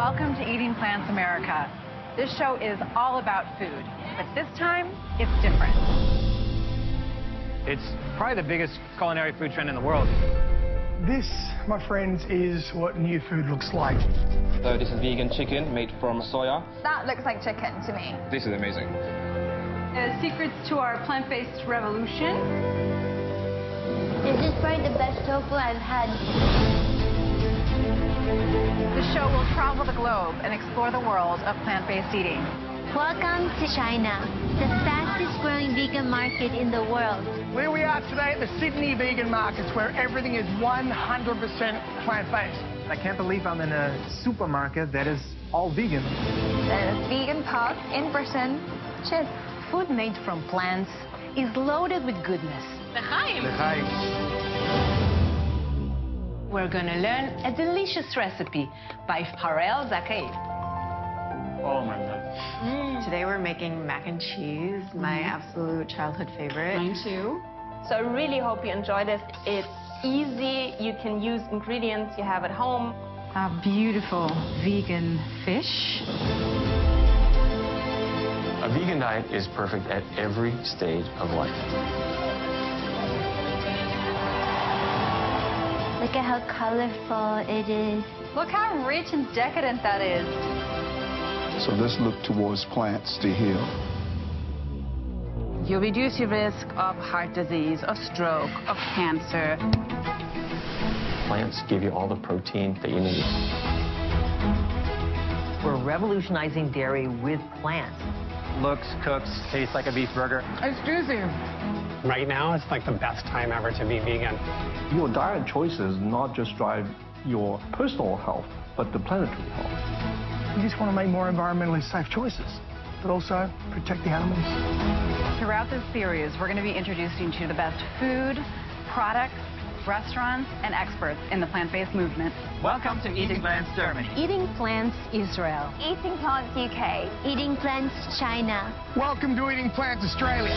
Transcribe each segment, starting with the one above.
Welcome to Eating Plants America. This show is all about food, but this time it's different. It's probably the biggest culinary food trend in the world. This, my friends, is what new food looks like. So this is vegan chicken made from soya. That looks like chicken to me. This is amazing. Secrets to our plant-based revolution. This is probably the best tofu I've had. The show will travel the globe and explore the world of plant-based eating. Welcome to China, the fastest growing vegan market in the world. Where we are today at the Sydney Vegan Markets, where everything is 100% plant-based. I can't believe I'm in a supermarket that is all vegan. The vegan pub in Britain. Cheers. Food made from plants is loaded with goodness. We're going to learn a delicious recipe by Harel Zakei. Oh my God. Today we're making mac and cheese, my absolute childhood favorite. Mine too. So I really hope you enjoy this. It's easy. You can use ingredients you have at home. A beautiful vegan fish. A vegan diet is perfect at every stage of life. Look at how colorful it is. Look how rich and decadent that is. So let's look towards plants to heal. You reduce your risk of heart disease, of stroke, of cancer. Plants give you all the protein that you need. We're revolutionizing dairy with plants. Looks, cooks, tastes like a beef burger. It's juicy. Right now, it's like the best time ever to be vegan. Your diet choices not just drive your personal health, but the planetary health. We just want to make more environmentally safe choices, but also protect the animals. Throughout this series, we're going to be introducing you to the best food, products, restaurants, and experts in the plant-based movement. Welcome to Eating Plants Germany. Eating Plants Israel. Eating Plants UK. Eating plants China. Welcome to Eating Plants Australia.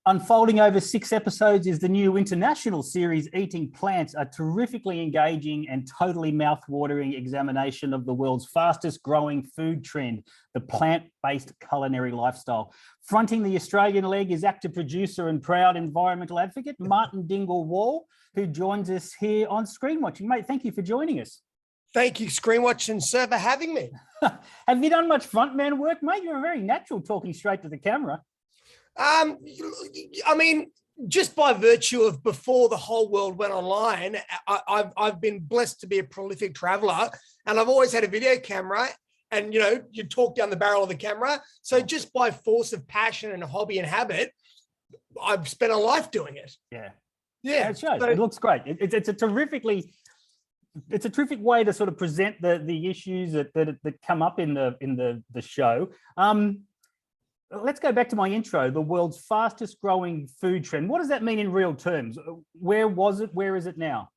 Unfolding over 6 episodes is the new international series, Eating Plants, a terrifically engaging and totally mouth-watering examination of the world's fastest growing food trend, the plant-based culinary lifestyle. Fronting the Australian leg is actor, producer and proud environmental advocate, Martin Dingle-Wall, who joins us here on Screen Watching. Mate, thank you for joining us. Thank you, Screen Watching, sir, for having me. Have you done much frontman work, mate? You're very natural talking straight to the camera. I mean, just by virtue of before the whole world went online, I've been blessed to be a prolific traveler, and I've always had a video camera, and, you know, you talk down the barrel of the camera. So just by force of passion and hobby and habit, I've spent a life doing it. Yeah. Yeah. It shows. So, It looks great. It's a terrific way to sort of present the issues that come up in the show. Let's go back to my intro, the world's fastest growing food trend. What does that mean in real terms? Where was it? Where is it now?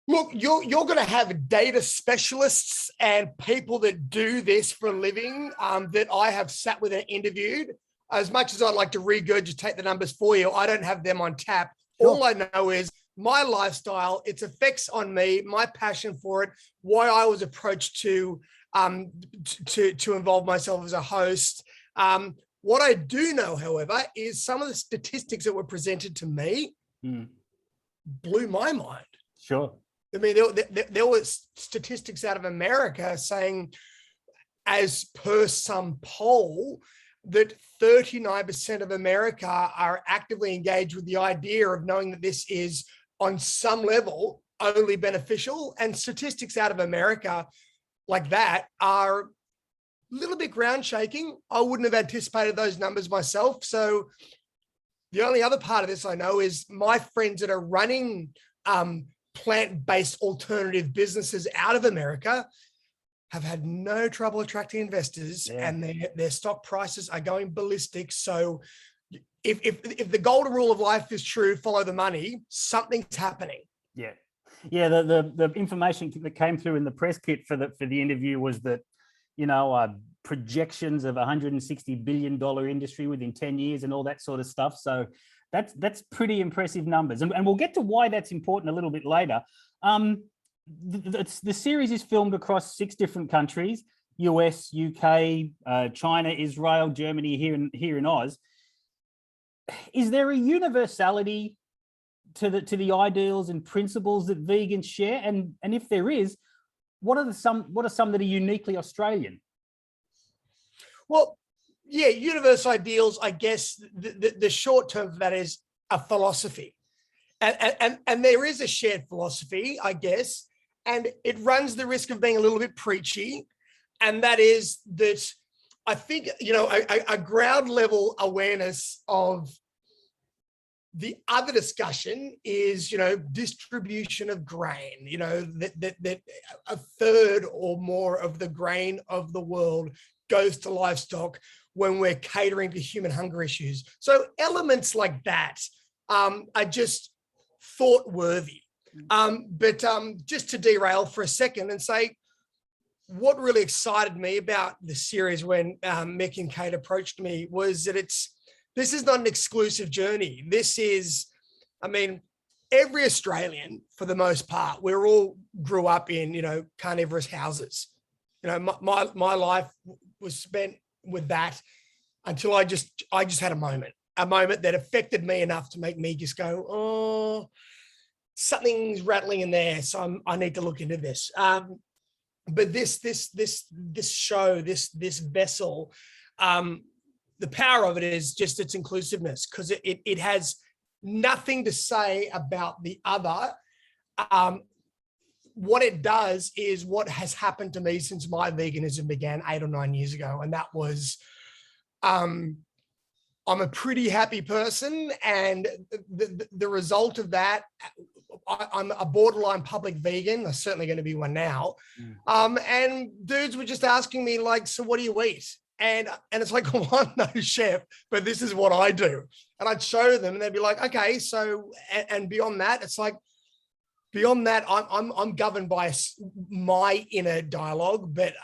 Look, you're going to have data specialists and people that do this for a living that I have sat with and interviewed. As much as I'd like to regurgitate the numbers for you, I don't have them on tap. Sure. All I know is my lifestyle, its effects on me, my passion for it, why I was approached to involve myself as a host. What I do know, however, is some of the statistics that were presented to me blew my mind. Sure. I mean, there were statistics out of America saying, as per some poll, that 39% of America are actively engaged with the idea of knowing that this is on some level only beneficial. And statistics out of America like that are a little bit ground shaking. I wouldn't have anticipated those numbers myself. So the only other part of this I know is my friends that are running plant-based alternative businesses out of America have had no trouble attracting investors, and their stock prices are going ballistic. So if the golden rule of life is true, follow the money, something's happening. Yeah. Yeah, the information that came through in the press kit for the interview was that, projections of $160 billion industry within 10 years and all that sort of stuff. So that's pretty impressive numbers. And we'll get to why that's important a little bit later. The series is filmed across 6 different countries: US, UK, China, Israel, Germany, here in Oz. Is there a universality to the ideals and principles that vegans share? And if there is, what are some that are uniquely Australian? Well, yeah, universal ideals, I guess the short term for that is a philosophy. And there is a shared philosophy, I guess, and it runs the risk of being a little bit preachy. And that is that I think, a ground level awareness of the other discussion is, distribution of grain, that a third or more of the grain of the world goes to livestock when we're catering to human hunger issues. So elements like that are just thought worthy. But just to derail for a second and say, what really excited me about the series when Mick and Kate approached me was that this is not an exclusive journey. This is, every Australian, for the most part, we all grew up in, carnivorous houses. My life was spent with that until I just had a moment that affected me enough to make me just go, oh, something's rattling in there. So I need to look into this. But this show, this vessel, the power of it is just its inclusiveness, because it has nothing to say about the other. What it does is what has happened to me since my veganism began 8 or 9 years ago. And that was, I'm a pretty happy person. And the result of that, I'm a borderline public vegan. I'm certainly going to be one now. And dudes were just asking me like, so what do you eat? And it's like, well, I'm no chef, but this is what I do. And I'd show them and they'd be like, okay, so, and beyond that, it's like, beyond that, I'm governed by my inner dialogue, but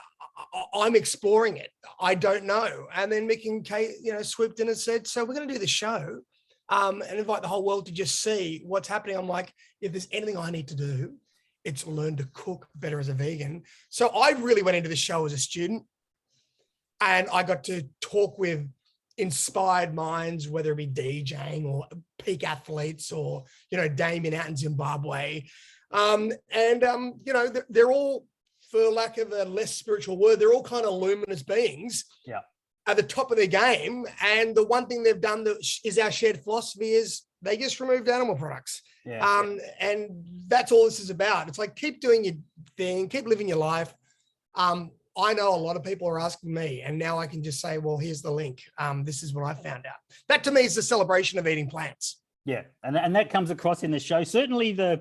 I'm exploring it. I don't know. And then Mick and Kate, swooped in and said, so we're going to do the show and invite the whole world to just see what's happening. I'm like, if there's anything I need to do, it's learn to cook better as a vegan. So I really went into the show as a student, and I got to talk with inspired minds, whether it be DJing or peak athletes or, Damien out in Zimbabwe. They're all, for lack of a less spiritual word, they're all kind of luminous beings at the top of their game. And the one thing they've done that is our shared philosophy is they just removed animal products. And that's all this is about. It's like, keep doing your thing, keep living your life. I know a lot of people are asking me, and now I can just say, well, here's the link. This is what I found out. That to me is the celebration of eating plants. Yeah, and that comes across in the show. Certainly the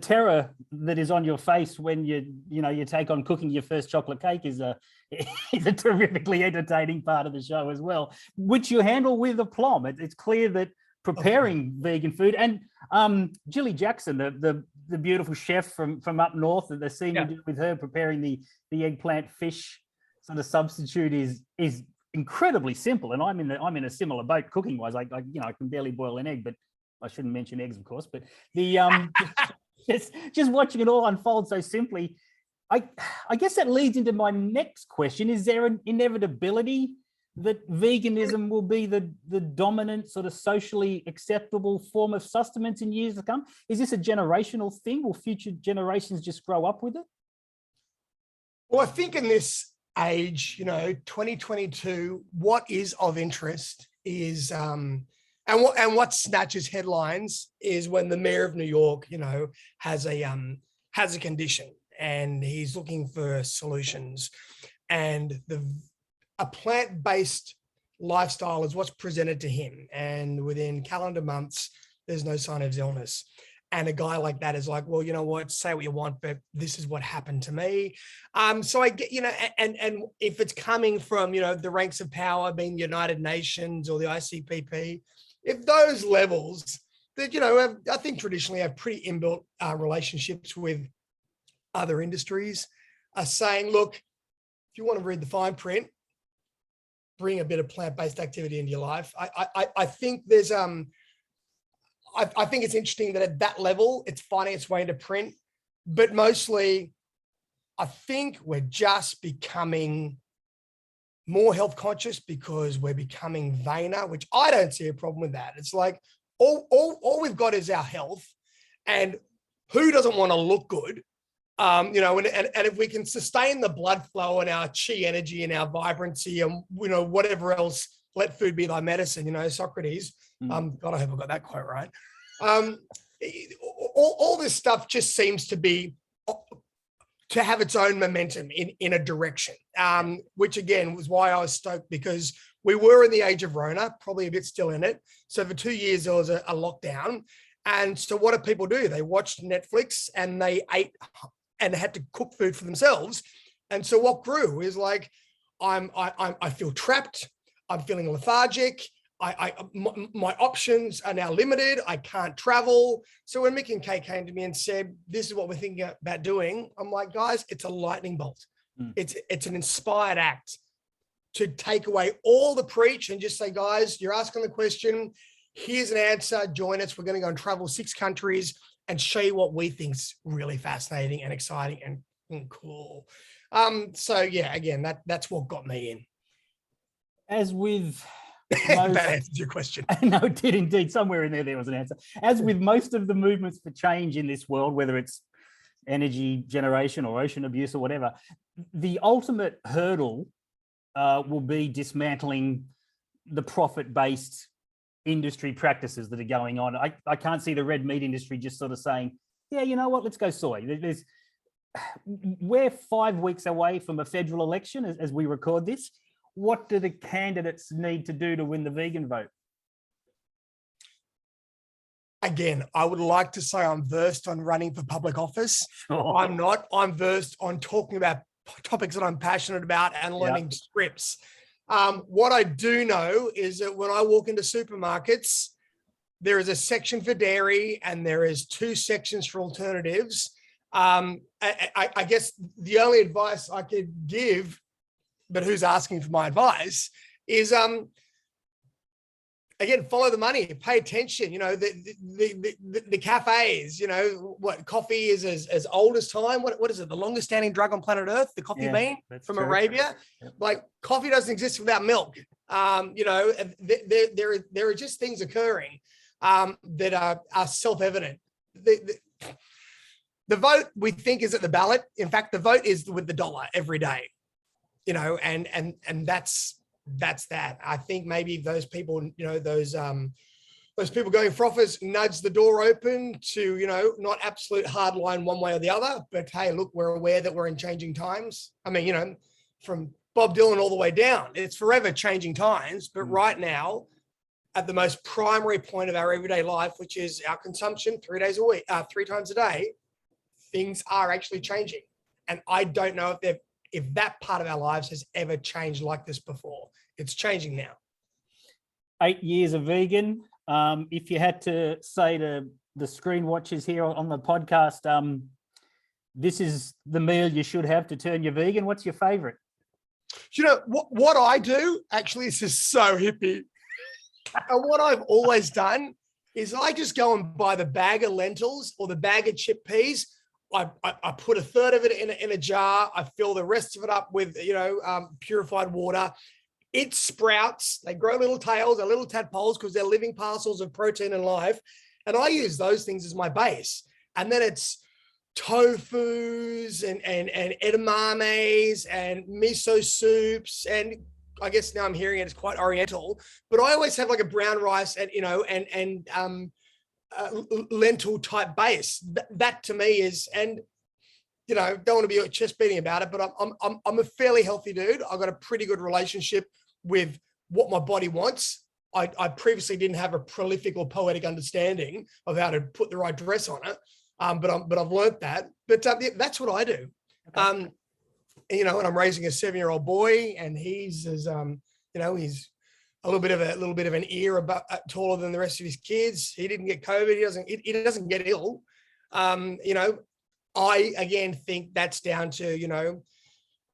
terror that is on your face when you take on cooking your first chocolate cake is a terrifically entertaining part of the show as well, which you handle with aplomb. It's clear that preparing vegan food, and Jilly Jackson, the beautiful chef from up north, that the scene you did with her preparing the eggplant fish sort of substitute is incredibly simple. And I'm in a similar boat cooking wise. I can barely boil an egg, but I shouldn't mention eggs, of course. But the just watching it all unfold so simply, I guess that leads into my next question. Is there an inevitability that veganism will be the dominant sort of socially acceptable form of sustenance in years to come? Is this a generational thing? Will future generations just grow up with it? Well, I think in this age, 2022, what is of interest is, and what snatches headlines is when the mayor of New York, has a condition and he's looking for solutions, and a plant-based lifestyle is what's presented to him. And within calendar months, there's no sign of his illness. And a guy like that is like, well, you know what, say what you want, but this is what happened to me. So I get, and if it's coming from, the ranks of power being the United Nations or the ICPP, if those levels that, you know, I think traditionally have pretty inbuilt relationships with other industries, are saying, look, if you want to read the fine print, bring a bit of plant-based activity into your life. I think there's I think it's interesting that at that level, it's finding its way into print, but mostly I think we're just becoming more health conscious because we're becoming vainer, which I don't see a problem with that. It's like all we've got is our health, and who doesn't want to look good? You know, and if we can sustain the blood flow and our chi energy and our vibrancy and, you know, whatever else, let food be thy medicine, you know, Socrates. God, I hope I got that quite right. All this stuff just seems to be to have its own momentum in a direction, which again was why I was stoked, because we were in the age of Rona, probably a bit still in it. So for 2 years, there was a lockdown. And so what do people do? They watched Netflix and they ate and had to cook food for themselves. And so what grew is like, I feel trapped. I'm feeling lethargic. My options are now limited. I can't travel. So when Mick and Kay came to me and said, this is what we're thinking about doing, I'm like, guys, it's a lightning bolt. It's an inspired act to take away all the preach and just say, guys, you're asking the question. Here's an answer. Join us. We're going to go and travel 6 countries and show you what we think's really fascinating and exciting and cool. So yeah, again, that's what got me in. As with that answers your question. No, it did indeed. Somewhere in there was an answer. As with most of the movements for change in this world, whether it's energy generation or ocean abuse or whatever, the ultimate hurdle will be dismantling the profit-based industry practices that are going on. I can't see the red meat industry just sort of saying, yeah, you know what, let's go soy. We're 5 weeks away from a federal election as we record this. What do the candidates need to do to win the vegan vote? Again, I would like to say I'm versed on running for public office. Sure. I'm not. I'm versed on talking about topics that I'm passionate about and learning scripts. What I do know is that when I walk into supermarkets, there is a section for dairy and there is 2 sections for alternatives. I guess the only advice I could give, but who's asking for my advice, is again, follow the money, pay attention. You know, the cafes, you know, what coffee is as old as time. What is it? The longest standing drug on planet Earth, the coffee bean from Arabia. Yep. Like coffee doesn't exist without milk. You know, there are just things occurring that are self-evident. The vote we think is at the ballot. In fact, the vote is with the dollar every day. You know, and that's that. I think maybe those people, you know, those people going for office nudge the door open to, you know, not absolute hard line one way or the other, but hey, look, we're aware that we're in changing times. I mean, you know, from Bob Dylan all the way down, it's forever changing times. But right now, at the most primary point of our everyday life, which is our consumption 3 days a week, 3 times a day, things are actually changing. And I don't know if that part of our lives has ever changed like this before. It's changing now. 8 years of vegan. If you had to say to the screen watchers here on the podcast, this is the meal you should have to turn you vegan, what's your favorite? You know, what I do, actually, this is so hippie. And what I've always done is I just go and buy the bag of lentils or the bag of chickpeas. I put a third of it in a jar. I fill the rest of it up with, you know, purified water. It sprouts. They grow little tails, they're little tadpoles because they're living parcels of protein and life. And I use those things as my base. And then it's tofus and edamames and miso soups. And I guess now I'm hearing it's quite Oriental, but I always have like a brown rice and, you know, and lentil type base. That to me is, and you know, don't want to be chest beating about it, but I'm a fairly healthy dude. I've got a pretty good relationship with what my body wants. I previously didn't have a prolific or poetic understanding of how to put the right dress on it, but I've learned that. But that's what I do. Okay. You know, and I'm raising a 7-year-old boy, and he's as you know, he's a little bit of an ear about taller than the rest of his kids. He didn't get COVID. He doesn't get ill. You know, I again think that's down to, you know,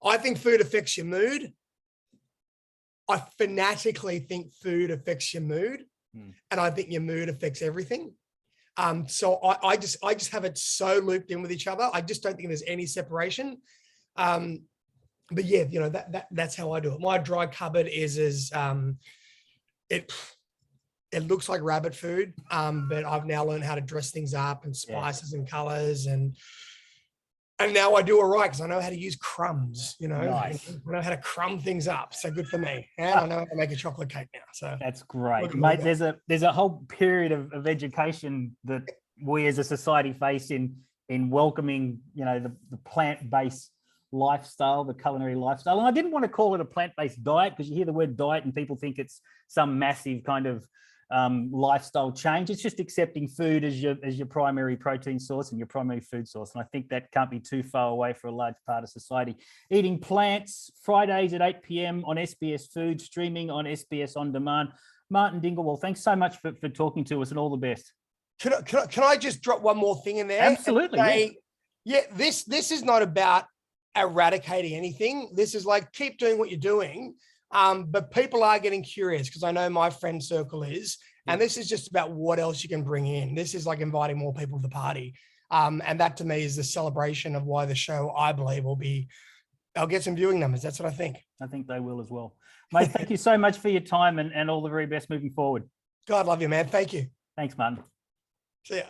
I think food affects your mood. I fanatically think food affects your mood, and I think your mood affects everything. So I just have it so looped in with each other. I just don't think there's any separation. But yeah, you know, that's how I do it. My dry cupboard is it looks like rabbit food, but I've now learned how to dress things up and spices and colors, and now I do it right because I know how to use crumbs. You know, nice. I know how to crumb things up. So good for me. And I know how to make a chocolate cake now. So that's great, mate. There's a whole period of education that we as a society face in welcoming, you know, the plant-based lifestyle, the culinary lifestyle. And I didn't want to call it a plant-based diet because you hear the word diet and people think it's some massive kind of lifestyle change. It's just accepting food as your primary protein source and your primary food source. And I think that can't be too far away for a large part of society. Eating Plants, Fridays at 8 p.m. on SBS Food, streaming on SBS On Demand. Martin Dingle-Wall, thanks so much for talking to us, and all the best. Can I just drop one more thing in there? Absolutely. This is not about eradicating anything. This is like, keep doing what you're doing. But people are getting curious because I know my friend circle is, and this is just about what else you can bring in. This is like inviting more people to the party. And that to me is the celebration of why the show, I believe, I'll get some viewing numbers. That's what I think. I think they will as well. Mate, thank you so much for your time and all the very best moving forward. God love you, man. Thank you. Thanks, Martin. See ya.